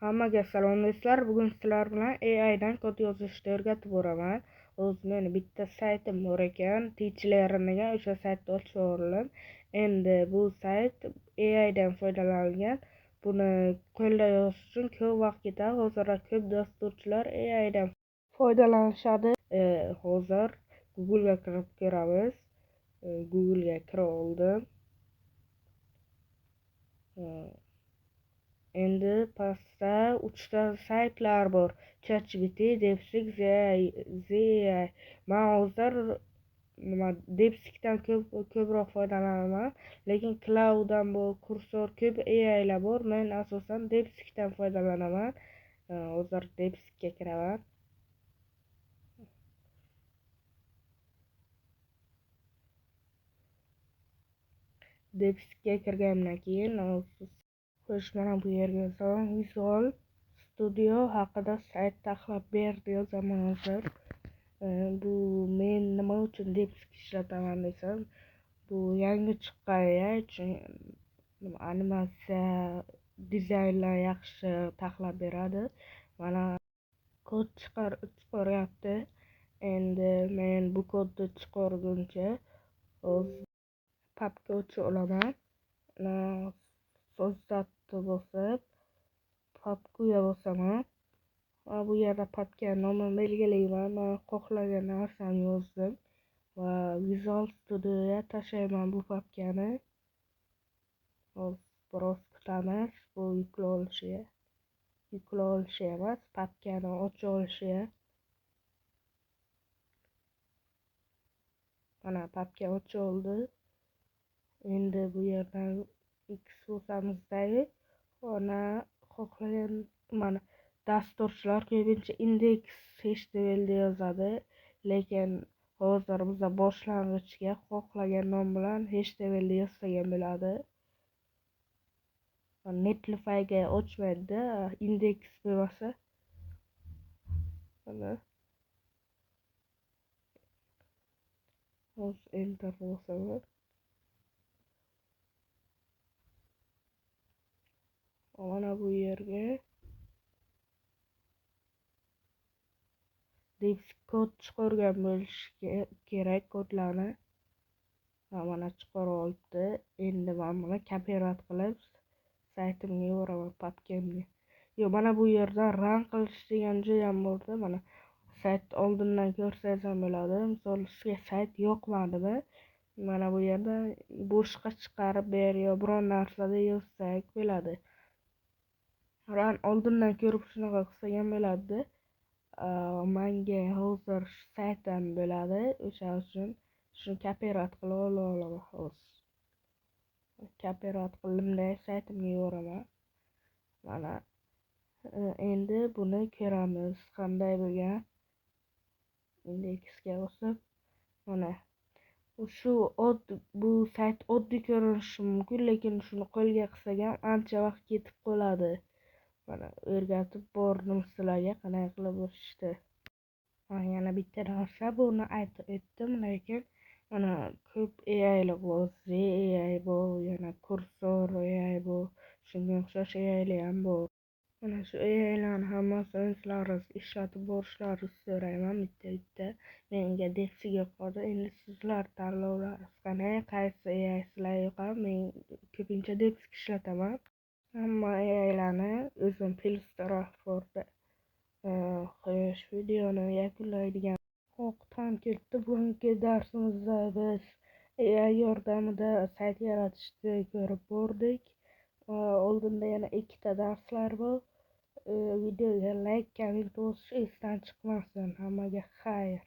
Hammaga salom do'stlar. Bugun sizlar bilan AI dan kod yozishni o'rgatib boraman. O'zi meni bitta saytim bor ekan, Teachlearn degan, o'sha saytni ochib oldim. Endi bu sayt AI dan foydalanilgan. Buni qo'lda yozish uchun ko'p vaqt ketadi. Hozir ko'p dasturchilar AI dan foydalanishadi. Hozir Google ga kirib ko'ramiz. Google ga kirib oldim. Endi pastda 3 ta saytlar bor: ChatGPT, DeepSeek, ZAI. Men hozir DeepSeekdan ko'proq foydalanaman, lekin Cloud'dan bor, Cursor, ko'p AI'lar bor. Men asosan DeepSeekdan foydalanaman. Hozir DeepSeekga kiraman. DeepSeekga kirgandan keyin mana bu yerga yozaman. Visual Studio haqida sayt tahlil berdi yozaman hozir. Bu men nima uchun DeepSeek ishlataman desam, bu yangi chiqqan uchun animatsiya dizaynlar yaxshi tahlil beradi. Mana kod chiqaryapti. Endi men bu kodni chiqarguncha papka ochib olaman. So'zlatni bosib papkuga bosaman. Bu yerda papka nomini belgilayman. Men xohlagan narsani yozdim va Visual Studioga tashlayman bu papkani. Biroz kutamiz bu yuklanishi emas, papkani ochib olishi. Mana papka ochib oldi. Endi bu yerdan X bosamizdagi ona xohlagan mana dasturchilar ko'pincha index HTML deb yozadi, lekin hozir biz boshlang'ichga xohlagan nom bilan HTML deb yozsak bo'ladi. Netlify'ga ochmaydi index bo'lmasa. Mana hozir enter bosaman. Mana bu yerga DeepSeek kod chiqargan bo'lishi kerak kodlarni. Mana chiqarib olibdi. Endi men buni kopirovat qilib saytimga yuboraman, papkamga. Mana bu yerda run qilish degan joy ham borda. Mana sayt oldindan ko'rsangiz ham bo'ladi. Misol sizga sayt yoqmadimi? Mana bu yerda boshqa chiqarib ber yo biron narsada yozsak bo'ladi. Run oldindan ko'rib shunaqa qilsak ham bo'ladi. Menga hozir saytdan bo'ladi, o'sha uchun shuni kopirovat qilib olaman hozir. Kopirovat qildimda saytimga yuboraman. Mana endi buni ko'ramiz qanday bo'lgan. Indexga bosib mana bu sayt oddiy ko'rinishi mumkin, lekin shuni qo'lga qilsak ham ancha vaqt ketib qoladi. Mana o'rgatib bordim sizlarga qanday qilib o'tishdi. Yana bitta narsa buni aytib o'tdim, lekin mana ko'p AI'lar bor. ZAI bor, yana Cursor AI bor, shunga o'xshash AI'lar ham bor. Mana shu AI'larni hammasini sizlar ishlatib borishlaringizni so'rayman bitta-bitta. Menga DeepSeek yoqadi. Endi sizlar tanlovlaringiz qanday? Qaysi AI sizlarga yoqadi? Men ko'pincha DeepSeek ishlataman. Hamma AI'larni o'zim Illustrator'da qo'yish videoni yakunlaydigan vaqtim keldi. Bugungi darsimizda biz AI yordamida sayt yaratishni ko'rib bordik. Oldinda yana 2 ta darslar bor. Videoga like, komment bosish esdan chiqmasin. Hammaga xayr.